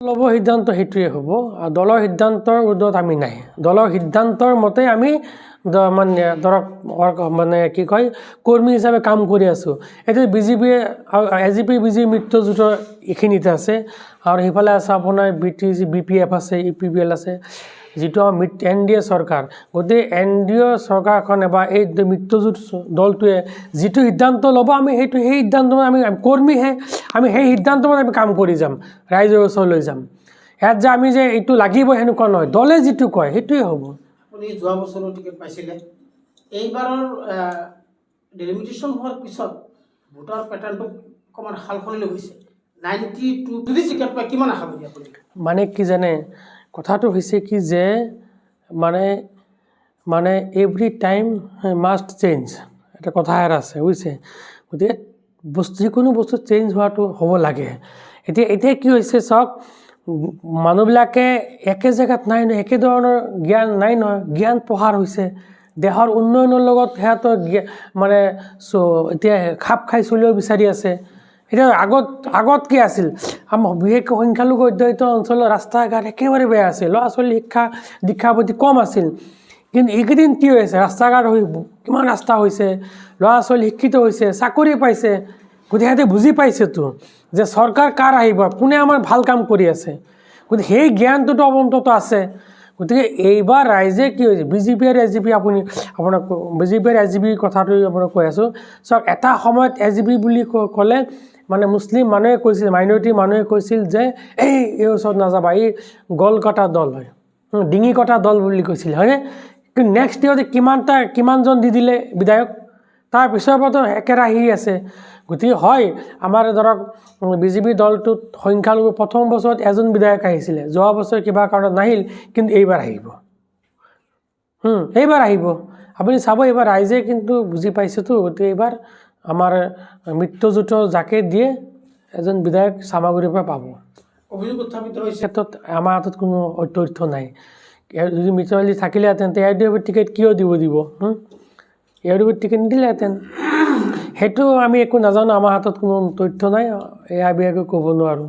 ল'ব সিদ্ধান্ত সেইটোৱে হ'ব আৰু দলৰ সিদ্ধান্তৰ উৰ্ধত আমি নাই দলৰ সিদ্ধান্তৰ মতে আমি মানে ধৰক মানে কি কয় কৰ্মী হিচাপে কাম কৰি আছোঁ এতিয়া বিজেপিয়ে এজিপি বিজেপি মিত্ৰজোঁটৰ এইখিনিতে আছে আৰু সেইফালে আছে আপোনাৰ BPF আছে UPPL আছে যিটো NDA চৰকাৰ গতিকে NDA চৰকাৰখনে বা এই মিত্ৰজোঁট দলটোৱে যিটো সিদ্ধান্ত ল'ব আমি সেই সিদ্ধান্ত আমি কৰ্মীহে আমি সেই সিদ্ধান্ত মতে আমি কাম কৰি যাম ৰাইজৰ ওচৰলৈ যাম ইয়াত যে আমি যে এইটো লাগিব সেনেকুৱা নহয় দলে যিটো কয় সেইটোৱে হ'ব আপুনি যোৱা বছৰৰ টিকেট পাইছিলে এইবাৰৰ ডেলিমিটেশ্যন হোৱাৰ পিছত ভোটাৰ পেটাৰ্ণটো অকণমান সালসলনি হৈছে 92 যদি টিকেট পায় কিমান আশাবাদী আপুনি মানে কি জানে কথাটো হৈছে কি যে মানে এভৰি টাইম মাষ্ট চেঞ্জ এটা কথা আছে বুজিছে গতিকে যিকোনো বস্তু চেঞ্জ হোৱাটো হ'ব লাগে এতিয়া কি হৈছে চাওক মানুহবিলাকে একে জেগাত নাই নহয় একে ধৰণৰ জ্ঞান নাই নহয় জ্ঞান প্ৰসাৰ হৈছে দেশৰ উন্নয়নৰ লগত সিহঁতৰ মানে এতিয়া খাপ খাই চলিব বিচাৰি আছে এতিয়া আগত কি আছিল আমাৰ বিশেষকৈ সংখ্যালঘু অধ্যুষিত অঞ্চলৰ ৰাস্তা ঘাট একেবাৰে বেয়া আছিল ল'ৰা ছোৱালী দীক্ষাৰ প্ৰতি কম আছিল কিন্তু এইকেইদিন কি হৈছে ৰাস্তা ঘাট কিমান ৰাস্তা হৈছে ল'ৰা ছোৱালী শিক্ষিত হৈছে চাকৰি পাইছে গতিকে সিহঁতে বুজি পাইছেতো যে চৰকাৰ কাৰ আহিব কোনে আমাৰ ভাল কাম কৰি আছে গতিকে সেই জ্ঞানটোতো অন্তত আছে গতিকে এইবাৰ ৰাইজে কি হৈছে বিজেপি আৰু এজিপি আপোনাক বিজেপি আৰু এজিপিৰ কথাটো আপোনাক কৈ আছোঁ চাওক এটা সময়ত এজিপি বুলি ক'লে মানে মুছলিম মানুহে কৈছিল মাইনৰিটি মানুহে কৈছিল যে এই ওচৰত নাযাবা এই গল কটা দল হয় ডিঙি কটা দল বুলি কৈছিল হয়নে কিন্তু নেক্সট ইয়েৰতে কিমানজন দি দিলে বিধায়ক তাৰ পিছৰ পৰাতো একেৰাহি আছে গতিকে হয় আমাৰ ধৰক বিজেপি দলটোত সংখ্যালঘু প্ৰথম বছৰত এজন বিধায়ক আহিছিলে যোৱা বছৰ কিবা কাৰণত নাহিল কিন্তু এইবাৰ আহিব আপুনি চাব এইবাৰ ৰাইজে কিন্তু বুজি পাইছেতো গতিকে এইবাৰ আমাৰ মিত্ৰজোঁটৰ যাকে দিয়ে এজন বিধায়ক চামাগুৰিৰ পৰা পাব অভিযোগ উত্থাপিত হৈছে ক্ষেত্ৰত আমাৰ হাতত কোনো তথ্য নাই যদি মিত্ৰজোঁট থাকিলেহেঁতেন ARDF টিকেট কিয় দিব ARDF টিকেট নিদিলেহেঁতেন সেইটো আমি একো নাজানো আমাৰ হাতত কোনো তথ্য নাই এয়া বিয়াকৈ ক'ব নোৱাৰোঁ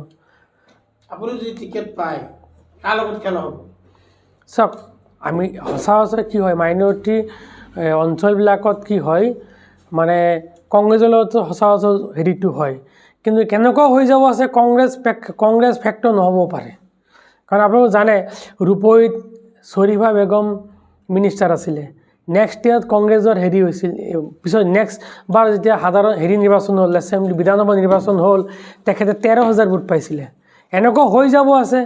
আপুনি যদি টিকেট পায় কাৰ লগত খেলা হ'ব চাওক আমি সচৰাচৰ কি হয় মাইনৰিটি অঞ্চলবিলাকত কি হয় মানে কংগ্ৰেছৰ লগতো সচৰাচৰ হেৰিটো হয় কিন্তু কেনেকুৱা হৈ যাব আছে কংগ্ৰেছ ফেক্টৰ নহ'ব পাৰে কাৰণ আপোনালোকে জানে ৰূপহীত শ্বৰীফা বেগম মিনিষ্টাৰ আছিলে নেক্সট ইয়াৰত কংগ্ৰেছৰ হেৰি হৈছিল পিছত নেক্সট বাৰ যেতিয়া সাধাৰণ নিৰ্বাচন হ'ল এছেম্বলি বিধানসভা নিৰ্বাচন হ'ল তেখেতে 13,000 ভোট পাইছিলে এনেকুৱা হৈ যাব আছে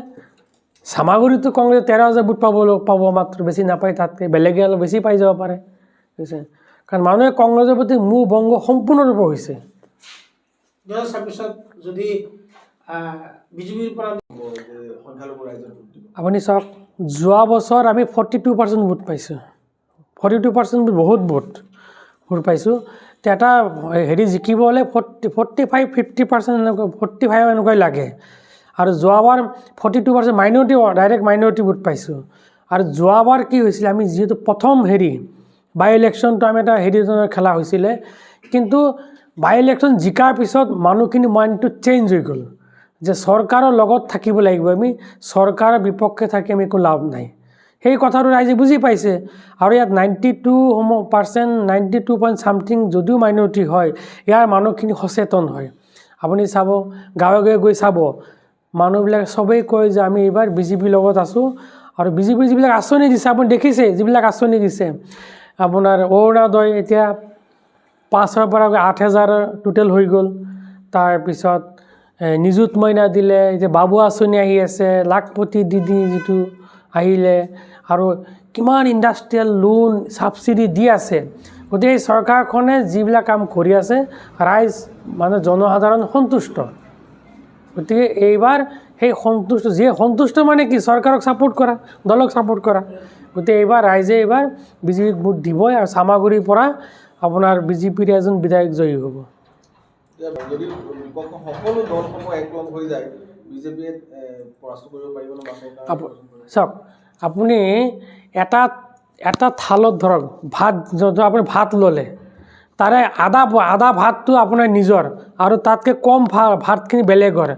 চামাগুৰিতো কংগ্ৰেছ 13,000 ভোট পাব মাত্ৰ বেছি নাপায় তাতকৈ বেলেগে অলপ বেছি পাই যাব পাৰে বুজিছে কাৰণ মানুহে কংগ্ৰেছৰ প্ৰতি মোহ ভংগ সম্পূৰ্ণৰূপে হৈছে 2026 যদি বিজেপিৰ পৰা আপুনি চাওক যোৱা বছৰ আমি 42% ভোট পাইছোঁ 42% বহুত ভোট পাইছোঁ এটা হেৰি জিকিব হ'লে 45-50% এনেকুৱা 45 এনেকুৱাই লাগে আৰু যোৱাবাৰ 42% মাইনৰিটি ডাইৰেক্ট মাইনৰিটি ভোট পাইছোঁ আৰু যোৱাবাৰ কি হৈছিলে আমি যিহেতু প্ৰথম বাই ইলেকশ্যনটো আমি এটা খেলা হৈছিলে কিন্তু বাই ইলেকশ্যন জিকাৰ পিছত মানুহখিনি মাইণ্ডটো চেঞ্জ হৈ গ'ল যে চৰকাৰৰ লগত থাকিব লাগিব আমি চৰকাৰৰ বিপক্ষে থাকি আমি একো লাভ নাই সেই কথাটো ৰাইজে বুজি পাইছে আৰু ইয়াত 92 পইণ্ট ছামথিং যদিও মাইনৰিটি হয় ইয়াৰ মানুহখিনি সচেতন হয় আপুনি চাব গাঁৱে গৈ চাব মানুহবিলাকে চবেই কয় যে আমি এইবাৰ বিজেপিৰ লগত আছোঁ আৰু বিজেপিৰ যিবিলাক আঁচনি দিছে আপুনি দেখিছে যিবিলাক আঁচনি দিছে আপোনাৰ অৰুণোদয় এতিয়া 5,000 পৰা 8,000 টোটেল হৈ গ'ল তাৰপিছত নিযুত মইনা দিলে এতিয়া বাবু আঁচনি আহি আছে লাখপতি দিদি যিটো আহিলে আৰু কিমান ইণ্ডাষ্ট্ৰিয়েল লোন ছাবচিডি দি আছে গতিকে এই চৰকাৰখনে যিবিলাক কাম কৰি আছে ৰাইজ মানে জনসাধাৰণ সন্তুষ্ট গতিকে এইবাৰ সেই সন্তুষ্ট মানে কি চৰকাৰক ছাপোৰ্ট কৰা দলক ছাপোৰ্ট কৰা গতিকে এইবাৰ ৰাইজে বিজেপিক ভোট দিবই আৰু চামাগুৰিৰ পৰা আপোনাৰ বিজেপিৰ এজন বিধায়ক জয়ী হ'ব যদি সকলো দলসমূহ একলগ হৈ যায় বিজেপিয়ে পৰাস্ত কৰিব পাৰিব ন চাওক আপুনি এটা থালত ধৰক আপুনি ভাত ল'লে তাৰে আধা ভাতটো আপোনাৰ নিজৰ আৰু তাতকৈ কম ভাতখিনি বেলেগৰ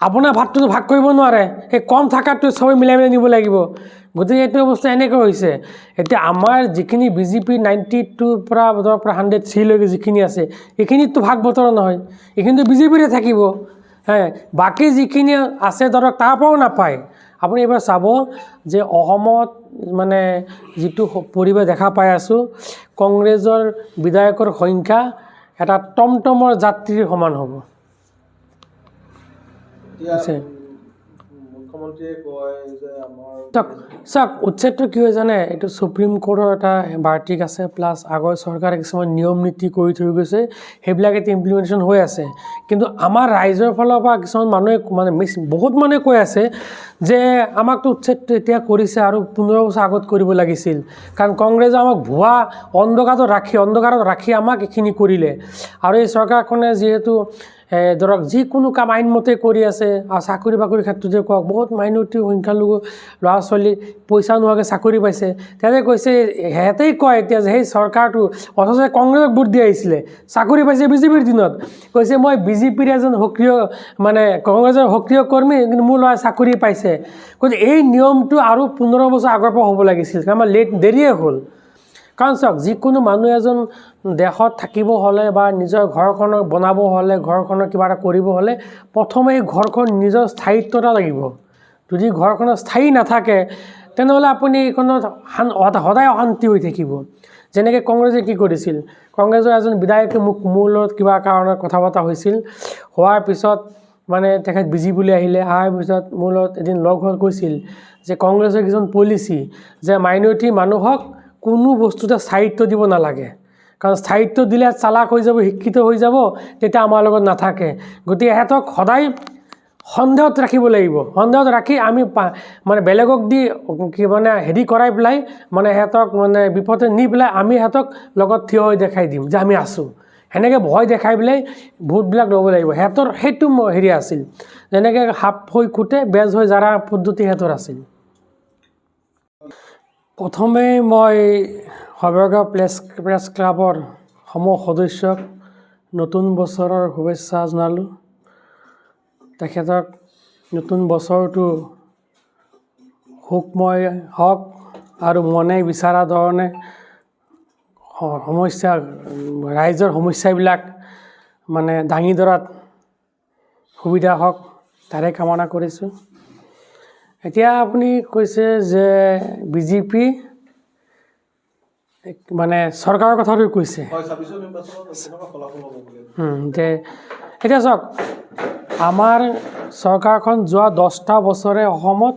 আপোনাৰ ভাতটোতো ভাগ কৰিব নোৱাৰে, সেই কম থকাটো চবেই মিলাই মিলাই নিব লাগিব। গতিকে এইটো অৱস্থা এনেকৈ হৈছে। এতিয়া আমাৰ যিখিনি BJP 92 পৰা 103লৈকে যিখিনি আছে, এইখিনিতো ভাগ বতৰা নহয়, এইখিনিতো BJPৰে থাকিব। বাকী যিখিনি আছে ধৰক তাৰ পৰাও নাপায়। আপুনি এইবাৰ চাব যে অসমত মানে যিটো পৰিৱেশ দেখা পাই আছোঁ, কংগ্ৰেছৰ বিধায়কৰ সংখ্যা এটা টমটমৰ যাত্ৰীৰ সমান হ'ব। এতিয়া মুখ্যমন্ত্ৰীয়ে কয় যে আমাৰ চাওক উচ্ছেদটো কি হয় জানে, এইটো সুপ্ৰিম কোৰ্টৰ এটা বাৰ্তিক আছে, প্লাছ আগৰ চৰকাৰে কিছুমান নিয়ম নীতি কৰি থৈ গৈছে, সেইবিলাক এতিয়া ইমপ্লিমেণ্টেশ্যন হৈ আছে। কিন্তু আমাৰ ৰাইজৰ ফালৰ পৰা কিছুমান মানুহে মানে বহুত মানুহে কৈ আছে যে আমাকতো উচ্ছেদটো এতিয়া কৰিছে আৰু 15 বছৰ আগত কৰিব লাগিছিল, কাৰণ কংগ্ৰেছে আমাক ভুৱা অন্ধকাৰত ৰাখি আমাক এইখিনি কৰিলে। আৰু এই চৰকাৰখনে যিহেতু ধৰক যিকোনো কাম আইনমতে কৰি আছে, আৰু চাকৰি বাকৰিৰ ক্ষেত্ৰতে কওক, বহুত মাইনৰিটি সংখ্যালঘু ল'ৰা ছোৱালী পইচা নোহোৱাকৈ চাকৰি পাইছে। তেওঁলোকে কৈছে, সিহঁতেই কয় এতিয়া যে সেই চৰকাৰটো অথচ কংগ্ৰেছক ভোট দি আহিছিলে, চাকৰি পাইছে BJPৰ দিনত। কৈছে মই BJPৰ এজন সক্ৰিয় মানে কংগ্ৰেছৰ সক্ৰিয় কৰ্মী, কিন্তু মোৰ ল'ৰাই চাকৰি পাইছে। গতিকে এই নিয়মটো আৰু 15 বছৰ আগৰ পৰা হ'ব লাগিছিল, আমাৰ দেৰিয়ে হ'ল। কাৰণ চাওক, যিকোনো মানুহ এজন দেশত থাকিব হ'লে বা নিজৰ ঘৰখনক বনাব হ'লে, ঘৰখনৰ কিবা এটা কৰিব হ'লে, প্ৰথমে এই ঘৰখন নিজৰ স্থায়িত্বতা লাগিব। যদি ঘৰখনত স্থায়ী নাথাকে, তেনেহ'লে আপুনি এইখনত সদায় অশান্তি হৈ থাকিব। যেনেকৈ কংগ্ৰেছে কি কৰিছিল, কংগ্ৰেছৰ এজন বিধায়কে মোৰ লগত কিবা কাৰণত কথা পতা হৈছিল, হোৱাৰ পিছত মানে তেখেত BJPলৈ আহিলে, অহাৰ পিছত মোৰ লগত এদিন লগ হৈ কৈছিল যে কংগ্ৰেছৰ কিছুমান পলিচি যে মাইনৰিটি মানুহক কোনো বস্তুতে স্থায়িত্ব দিব নালাগে, কাৰণ স্থায়িত্ব দিলে চালাক হৈ যাব, শিক্ষিত হৈ যাব, তেতিয়া আমাৰ লগত নাথাকে। গতিকে সিহঁতক সদায় সন্দেহত ৰাখিব লাগিব, সন্দেহত ৰাখি আমি মানে বেলেগক দি কি মানে হেৰি কৰাই পেলাই মানে সিহঁতক মানে বিপদে নি পেলাই আমি সিহঁতক লগত থিয় হৈ দেখাই দিম যে আমি আছোঁ। সেনেকৈ ভয় দেখাই পেলাই ভোটবিলাক ল'ব লাগিব। সিহঁতৰ সেইটো হেৰি আছিল, যেনেকৈ সাপ হৈ খুটে বেজ হৈ জাৰা পদ্ধতি সিহঁতৰ আছিল। প্ৰথমে মই সৰ্বগাঁও প্ৰেছ ক্লাবৰ সমূহ সদস্যক নতুন বছৰৰ শুভেচ্ছা জনালোঁ। তেখেতক নতুন বছৰটো সুখময় হওক আৰু মনে বিচৰা ধৰণে ৰাইজৰ সমস্যাবিলাক মানে দাঙি ধৰাত সুবিধা হওক, তাৰে কামনা কৰিছোঁ। এতিয়া আপুনি কৈছে যে BJP মানে চৰকাৰৰ কথাটো কৈছে, যে এতিয়া চাওক, আমাৰ চৰকাৰখন যোৱা 10টা বছৰে অসমত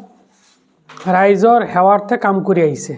ৰাইজৰ সেৱাৰ্থে কাম কৰি আহিছে।